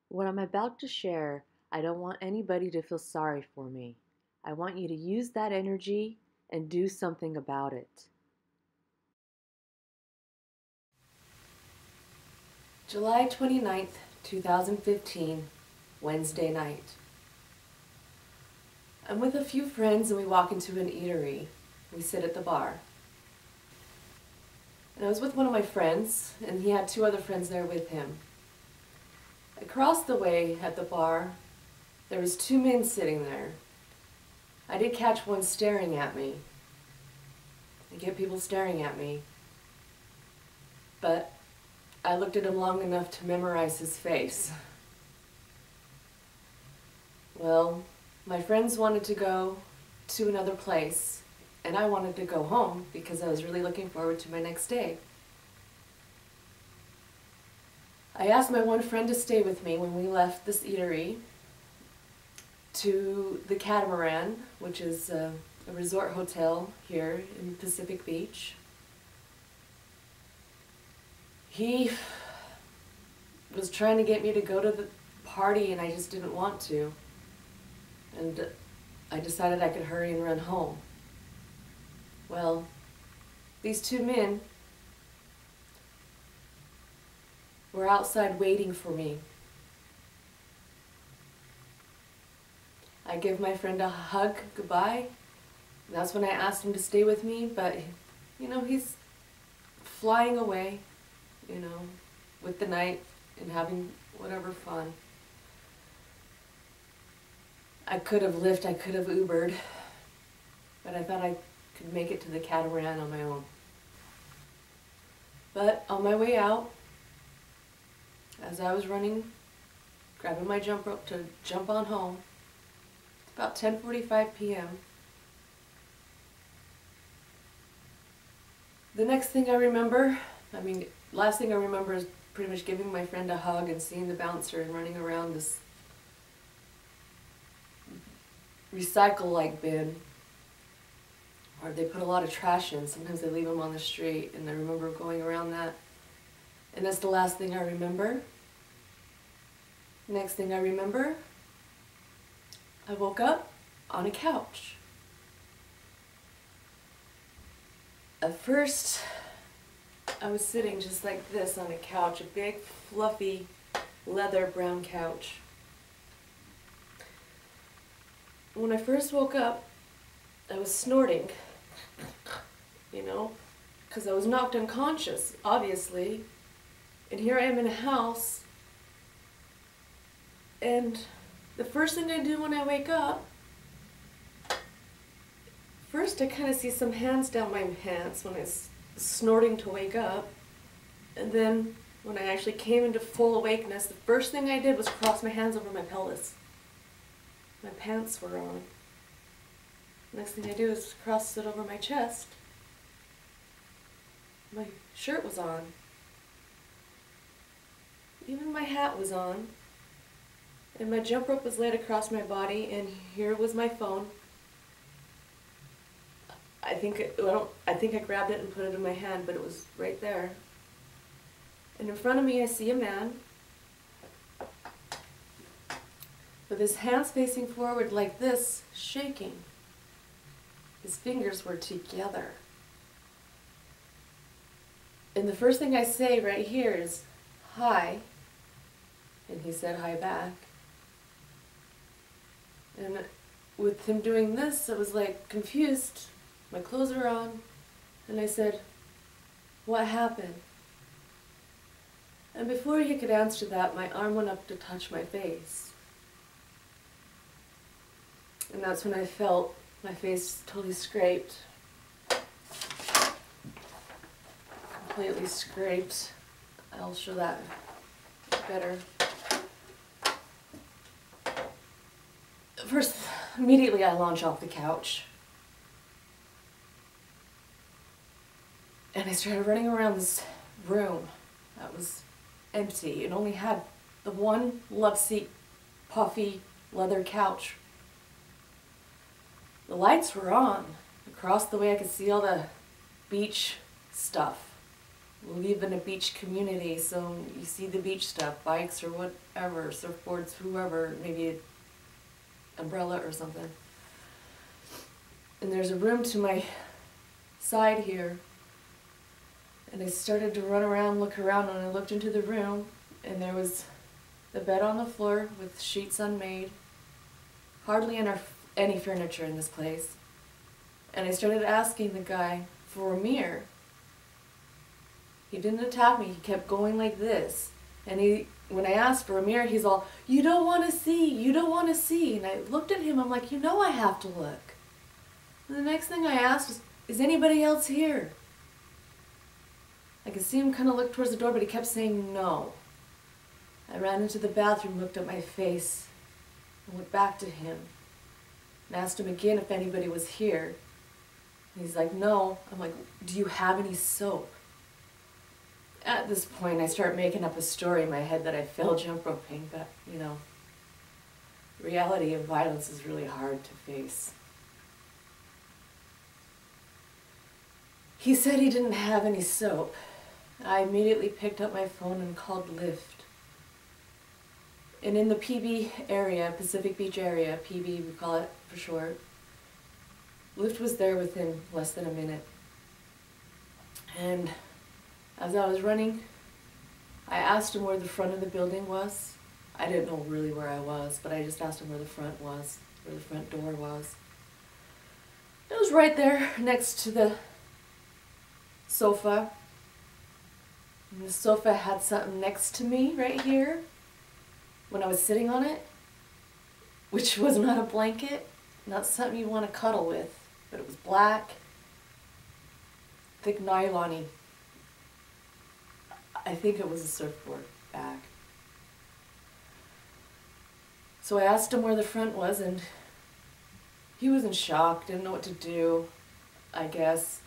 What I'm about to share, I don't want anybody to feel sorry for me. I want you to use that energy and do something about it. July 29th, 2015, Wednesday night. I'm with a few friends and we walk into an eatery. We sit at the bar. And I was with one of my friends, and he had two other friends there with him. Across the way at the bar, there was two men sitting there. I did catch one staring at me. I get people staring at me. But I looked at him long enough to memorize his face. Well, my friends wanted to go to another place, and I wanted to go home because I was really looking forward to my next day. I asked my one friend to stay with me when we left this eatery to the Catamaran, which is a resort hotel here in Pacific Beach. He was trying to get me to go to the party and I just didn't want to. And I decided I could hurry and run home. Well, these two men were outside waiting for me. I give my friend a hug goodbye. And that's when I asked him to stay with me, but he's flying away, with the night and having whatever fun. I could have Lyft, I could have Ubered, but I thought I could make it to the Catamaran on my own. But on my way out, as I was running, grabbing my jump rope to jump on home, it's about 10:45 p.m. The next thing I remember, last thing I remember is pretty much giving my friend a hug and seeing the bouncer and running around this recycle-like bin, or they put a lot of trash in. Sometimes they leave them on the street, and I remember going around that. And that's the last thing I remember. Next thing I remember, I woke up on a couch. At first, I was sitting just like this on a couch, a big, fluffy, leather brown couch. When I first woke up, I was snorting, because I was knocked unconscious, obviously. And here I am in a house, and the first thing I do when I wake up, first I kind of see some hands down my pants when I was snorting to wake up, and then when I actually came into full awakeness, the first thing I did was cross my hands over my pelvis. My pants were on. Next thing I do is cross it over my chest. My shirt was on. Even my hat was on. And my jump rope was laid across my body, and here was my phone. I think I grabbed it and put it in my hand, but it was right there. And in front of me I see a man with his hands facing forward like this, shaking. His fingers were together. And the first thing I say right here is, "Hi." And he said hi back. And with him doing this, I was like confused. My clothes are on. And I said, "What happened?" And before he could answer that, my arm went up to touch my face. And that's when I felt my face totally scraped. Completely scraped. I'll show that better. First, immediately I launch off the couch. And I started running around this room that was empty. It only had the one love seat, puffy leather couch. The lights were on. Across the way I could see all the beach stuff. We live in a beach community, so you see the beach stuff, bikes or whatever, surfboards, whoever, maybe an umbrella or something. And there's a room to my side here. And I started to run around, look around, and I looked into the room, and there was the bed on the floor with sheets unmade, hardly any furniture in this place. And I started asking the guy for a mirror. He didn't attack me, he kept going like this. And when I asked for a mirror, he's all, "You don't want to see, you don't want to see." And I looked at him, I'm like, you know I have to look. And the next thing I asked was, "Is anybody else here?" I could see him kind of look towards the door, but he kept saying no. I ran into the bathroom, looked at my face, and went back to him and asked him again if anybody was here. And he's like, "No." I'm like, "Do you have any soap?" At this point, I start making up a story in my head that I fell jump roping, but, you know, the reality of violence is really hard to face. He said he didn't have any soap. I immediately picked up my phone and called Lyft. And in the PB area, Pacific Beach area, PB we call it for short, Lyft was there within less than a minute. And as I was running, I asked him where the front of the building was. I didn't know really where I was, but I just asked him where the front was, where the front door was. It was right there next to the sofa. And the sofa had something next to me right here when I was sitting on it, which was not a blanket, not something you want to cuddle with, but it was black, thick nylon-y. I think it was a surfboard bag. So I asked him where the front was, and he was in shock, didn't know what to do, I guess.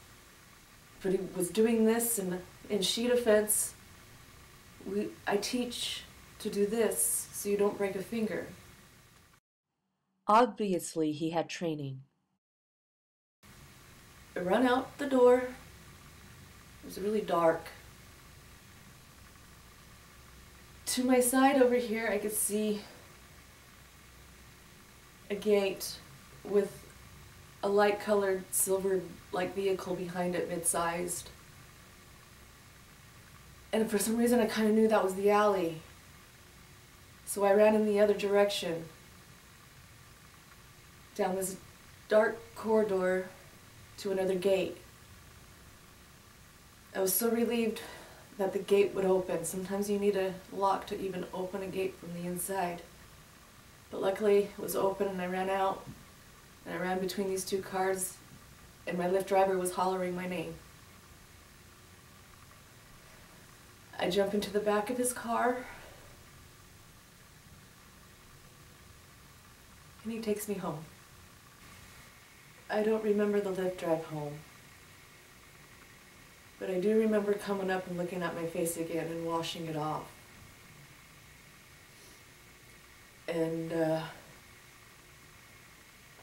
But he was doing this, and in sheet offense, I teach to do this so you don't break a finger. Obviously, he had training. I run out the door. It was really dark. To my side over here, I could see a gate with a light-colored silver-like vehicle behind it, mid-sized. And for some reason, I kind of knew that was the alley. So I ran in the other direction, down this dark corridor to another gate. I was so relieved that the gate would open. Sometimes you need a lock to even open a gate from the inside. But luckily, it was open, and I ran out, and I ran between these two cars, and my Lyft driver was hollering my name. I jump into the back of his car, and he takes me home. I don't remember the Lyft drive home, but I do remember coming up and looking at my face again and washing it off. And I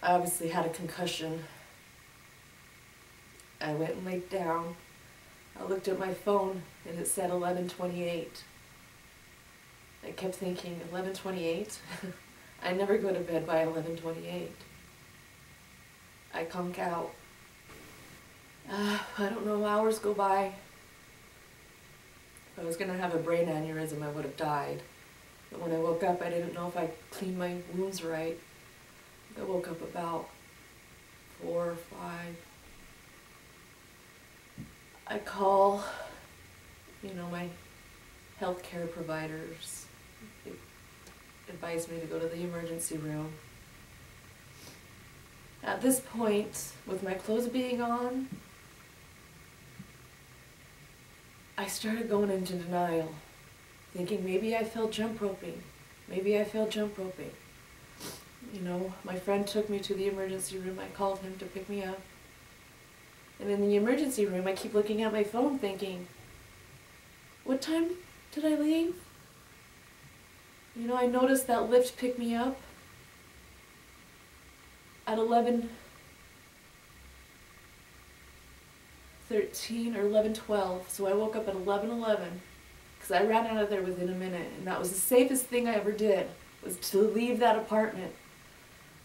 obviously had a concussion. I went and laid down. I looked at my phone and it said 11:28. I kept thinking, 11:28? I never go to bed by 11:28. I conk out. I don't know, hours go by. If I was going to have a brain aneurysm, I would have died. But when I woke up, I didn't know if I cleaned my wounds right. I woke up about 4 or 5. I call, my healthcare providers. They advised me to go to the emergency room. At this point, with my clothes being on, I started going into denial, thinking maybe I fell jump roping. Maybe I fell jump roping. My friend took me to the emergency room. I called him to pick me up. And in the emergency room, I keep looking at my phone thinking, what time did I leave? I noticed that Lyft picked me up at 11:30. 11:13 or 11:12. So I woke up at 11:11 because I ran out of there within a minute, and that was the safest thing I ever did, was to leave that apartment.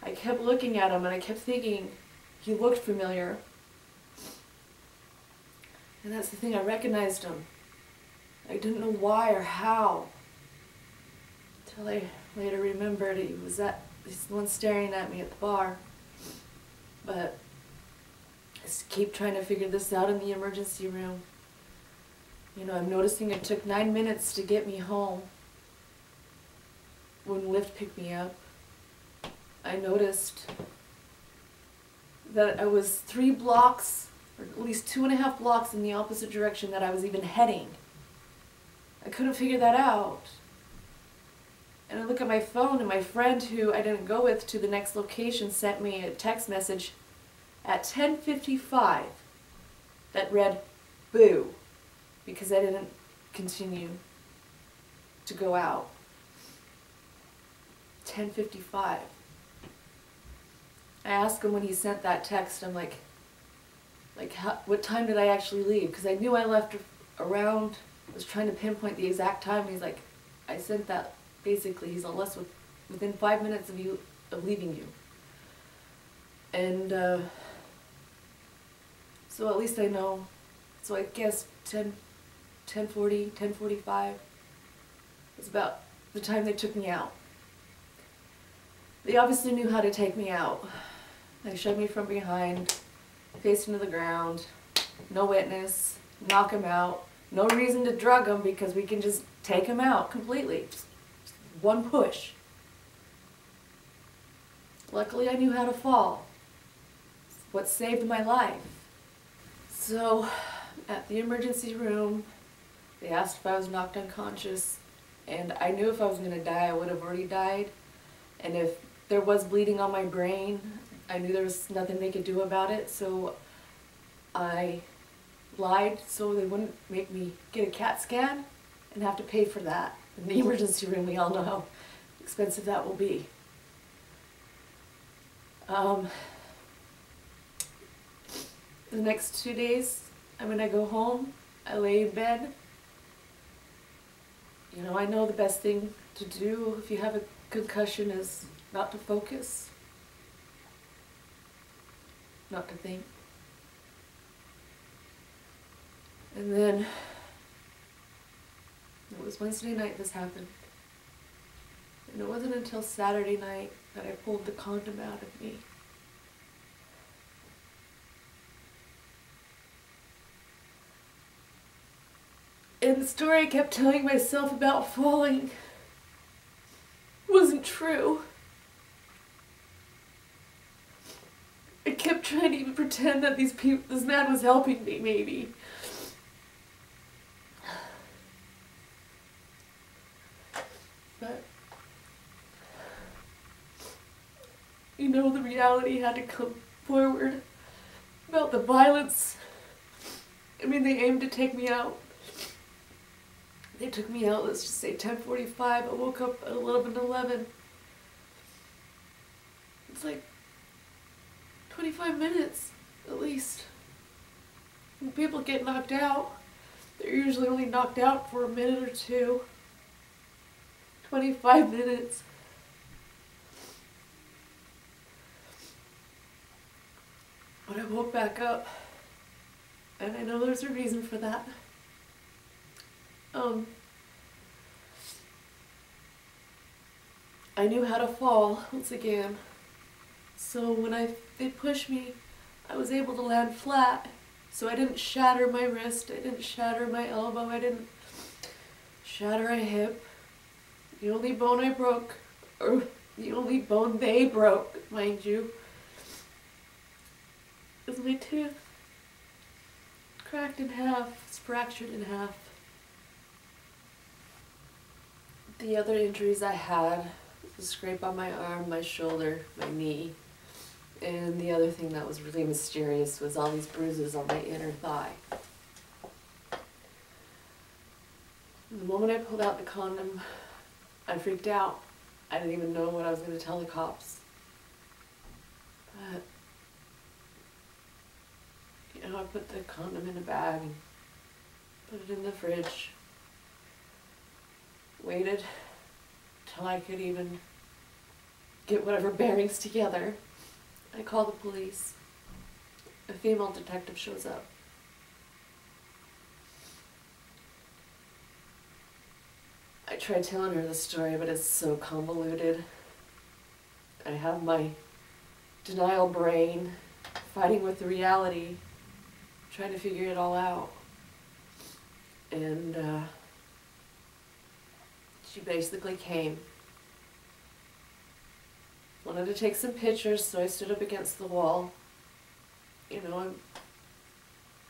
I kept looking at him and I kept thinking he looked familiar. And that's the thing, I recognized him. I didn't know why or how. Until I later remembered he's the one staring at me at the bar. But I just keep trying to figure this out in the emergency room. You know, I'm noticing it took 9 minutes to get me home when Lyft picked me up. I noticed that I was 3 blocks, or at least 2.5 blocks in the opposite direction that I was even heading. I couldn't figure that out. And I look at my phone, and my friend who I didn't go with to the next location sent me a text message at 10:55 that read, "Boo," because I didn't continue to go out. 10:55. I asked him when he sent that text, I'm like, what time did I actually leave? Because I knew I left around, I was trying to pinpoint the exact time, and he's like, I sent that, basically, he's less within 5 minutes of leaving you. And so at least I know, so I guess 10:40, 10:45 was about the time they took me out. They obviously knew how to take me out. They shoved me from behind, face into the ground, no witness, knock him out, no reason to drug him because we can just take him out completely. Just one push. Luckily I knew how to fall. It's what saved my life. So at the emergency room, they asked if I was knocked unconscious, and I knew if I was going to die I would have already died. And if there was bleeding on my brain, I knew there was nothing they could do about it, so I lied so they wouldn't make me get a CAT scan and have to pay for that. In the emergency room, we all know how expensive that will be. The next 2 days, when I go home, I lay in bed. You know, I know the best thing to do if you have a concussion is not to focus, not to think. And then, it was Wednesday night this happened. And it wasn't until Saturday night that I pulled the condom out of me. And the story I kept telling myself about falling wasn't true. I kept trying to even pretend that this man was helping me, maybe. But, you know, the reality had to come forward about the violence. I mean, they aimed to take me out. They took me out, let's just say 10:45. I woke up at 11:11. It's like 25 minutes, at least. When people get knocked out, they're usually only knocked out for a minute or two. 25 minutes. But I woke back up, and I know there's a reason for that. I knew how to fall once again. So when they pushed me, I was able to land flat. So I didn't shatter my wrist, I didn't shatter my elbow, I didn't shatter a hip. The only bone I broke, or the only bone they broke, mind you, was my tooth. Cracked in half, it's fractured in half. The other injuries I had was a scrape on my arm, my shoulder, my knee. And the other thing that was really mysterious was all these bruises on my inner thigh. The moment I pulled out the condom, I freaked out. I didn't even know what I was going to tell the cops. But I put the condom in a bag and put it in the fridge. Waited till I could even get whatever bearings together. I call the police. A female detective shows up. I tried telling her the story, but it's so convoluted. I have my denial brain fighting with the reality, trying to figure it all out. And she basically came. Wanted to take some pictures, so I stood up against the wall. You know, I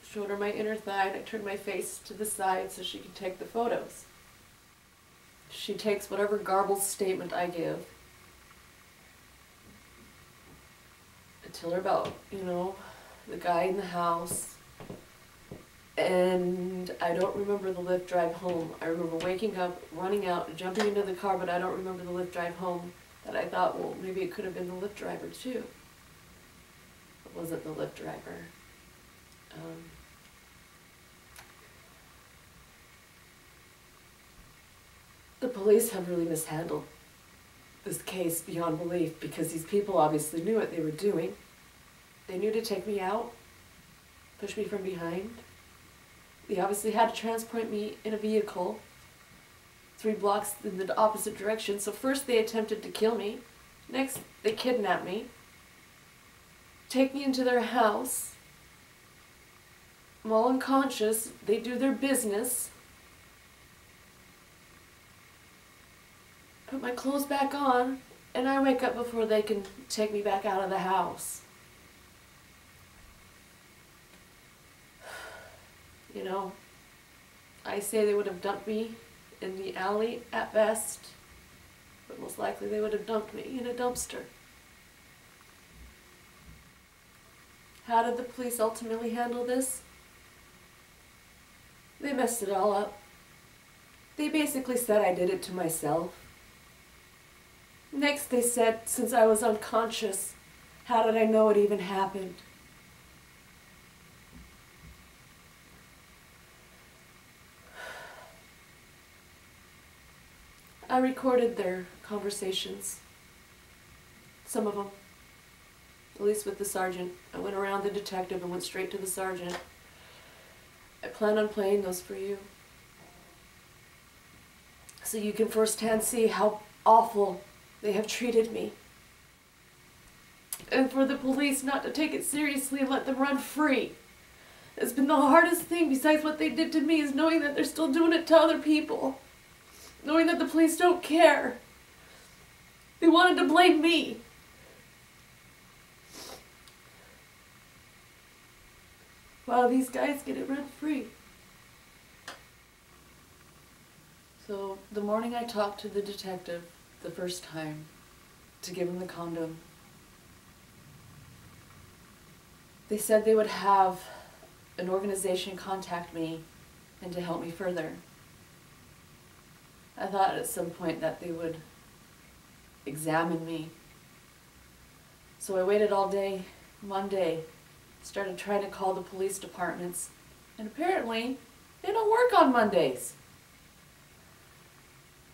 showed her my inner thigh and I turned my face to the side so she could take the photos. She takes whatever garbled statement I give. I tell her about, you know, the guy in the house. And I don't remember the Lyft drive home. I remember waking up, running out, jumping into the car, but I don't remember the Lyft drive home. That I thought, well, maybe it could have been the Lyft driver too. It wasn't the Lyft driver. The police have really mishandled this case beyond belief because these people obviously knew what they were doing. They knew to take me out, push me from behind. They obviously had to transport me in a vehicle 3 blocks in the opposite direction. So first they attempted to kill me. Next, they kidnapped me. Take me into their house. I'm all unconscious. They do their business. Put my clothes back on, and I wake up before they can take me back out of the house. You know, I say they would have dumped me in the alley at best, but most likely they would have dumped me in a dumpster. How did the police ultimately handle this? They messed it all up. They basically said I did it to myself. Next they said, since I was unconscious, how did I know it even happened? I recorded their conversations. Some of them. At least with the sergeant. I went around the detective and went straight to the sergeant. I plan on playing those for you. So you can firsthand see how awful they have treated me. And for the police not to take it seriously and let them run free. It's been the hardest thing besides what they did to me is knowing that they're still doing it to other people. Knowing that the police don't care. They wanted to blame me. While these guys get it rent free. So the morning I talked to the detective the first time to give him the condom, they said they would have an organization contact me and to help me further. I thought at some point that they would examine me. So I waited all day, Monday, started trying to call the police departments, and apparently they don't work on Mondays.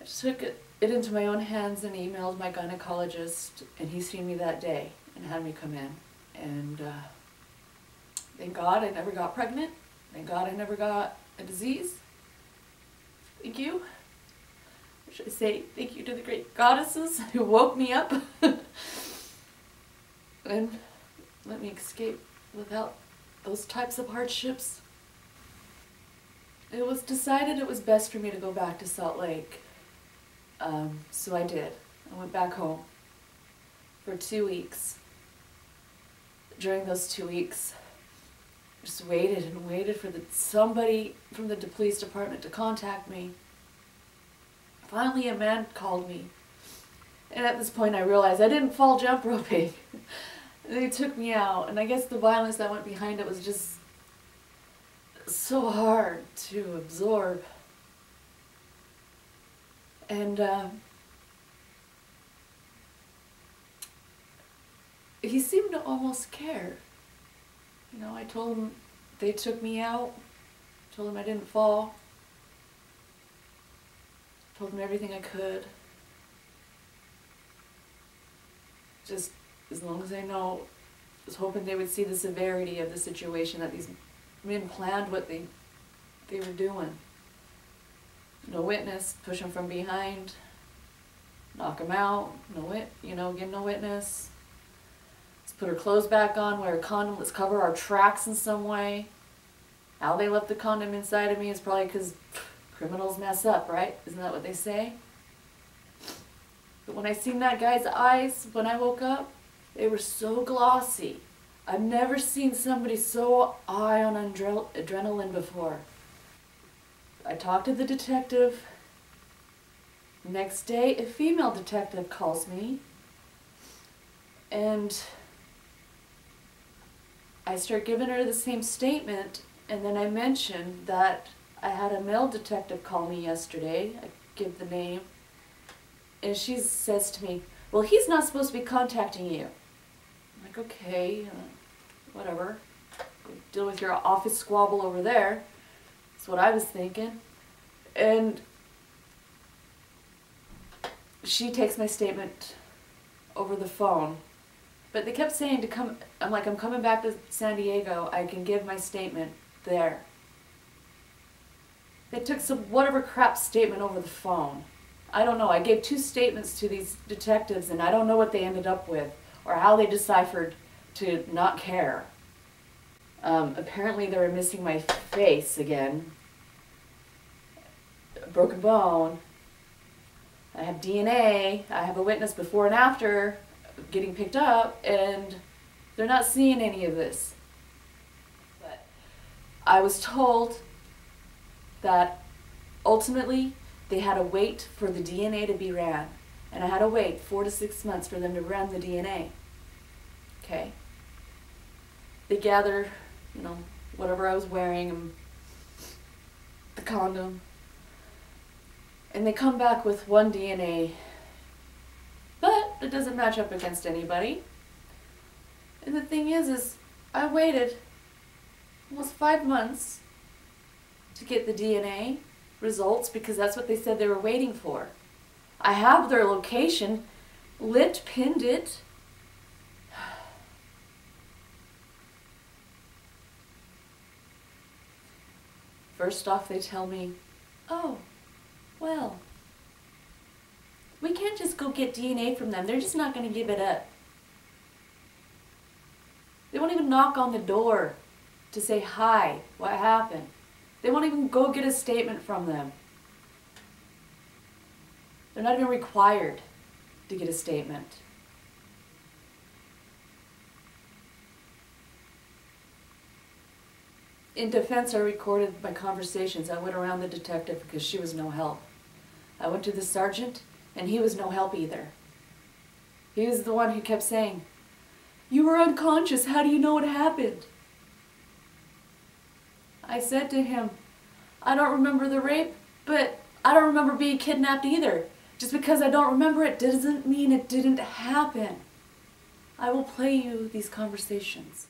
I took it into my own hands and emailed my gynecologist, and he seen me that day and had me come in. And thank God I never got pregnant. Thank God I never got a disease. Thank you. Or should I say thank you to the great goddesses who woke me up and let me escape without those types of hardships. It was decided it was best for me to go back to Salt Lake. So I did. I went back home for 2 weeks. During those 2 weeks, I just waited and waited for somebody from the police department to contact me. Finally, a man called me. And at this point, I realized I didn't fall jump roping. They took me out, and I guess the violence that went behind it was just so hard to absorb. And he seemed to almost care. You know, I told him they took me out, told them I didn't fall, told them everything I could. Just as long as I know, I was hoping they would see the severity of the situation, that these men planned what they were doing. No witness, push them from behind, knock them out, give no witness. Let's put her clothes back on, wear a condom, let's cover our tracks in some way. How they left the condom inside of me is probably because criminals mess up, right? Isn't that what they say? But when I seen that guy's eyes when I woke up, they were so glossy. I've never seen somebody so high on adrenaline before. I talked to the detective. Next day, a female detective calls me, and I start giving her the same statement, and then I mentioned that I had a male detective call me yesterday. I give the name, and she says to me, well, he's not supposed to be contacting you. I'm like, okay, whatever. Go deal with your office squabble over there. That's what I was thinking. And she takes my statement over the phone. But they kept saying to come, I'm like, I'm coming back to San Diego. I can give my statement there. They took some whatever crap statement over the phone. I don't know. I gave 2 statements to these detectives, and I don't know what they ended up with or how they deciphered to not care. Apparently they were missing my face again. A broken bone. I have DNA. I have a witness before and after getting picked up, and they're not seeing any of this. But I was told that ultimately they had to wait for the DNA to be ran, and I had to wait 4 to 6 months for them to run the DNA. Okay? They gather, whatever I was wearing, and the condom, and they come back with one DNA, but it doesn't match up against anybody. And the thing is I waited almost 5 months to get the DNA results because that's what they said they were waiting for. I have their location, pinned it. First off, they tell me, oh, well, we can't just go get DNA from them. They're just not going to give it up. They won't even knock on the door to say, hi, what happened? They won't even go get a statement from them. They're not even required to get a statement. In defense, I recorded my conversations. I went around the detective because she was no help. I went to the sergeant, and he was no help either. He was the one who kept saying, you were unconscious, how do you know what happened? I said to him, I don't remember the rape, but I don't remember being kidnapped either. Just because I don't remember it doesn't mean it didn't happen. I will play you these conversations.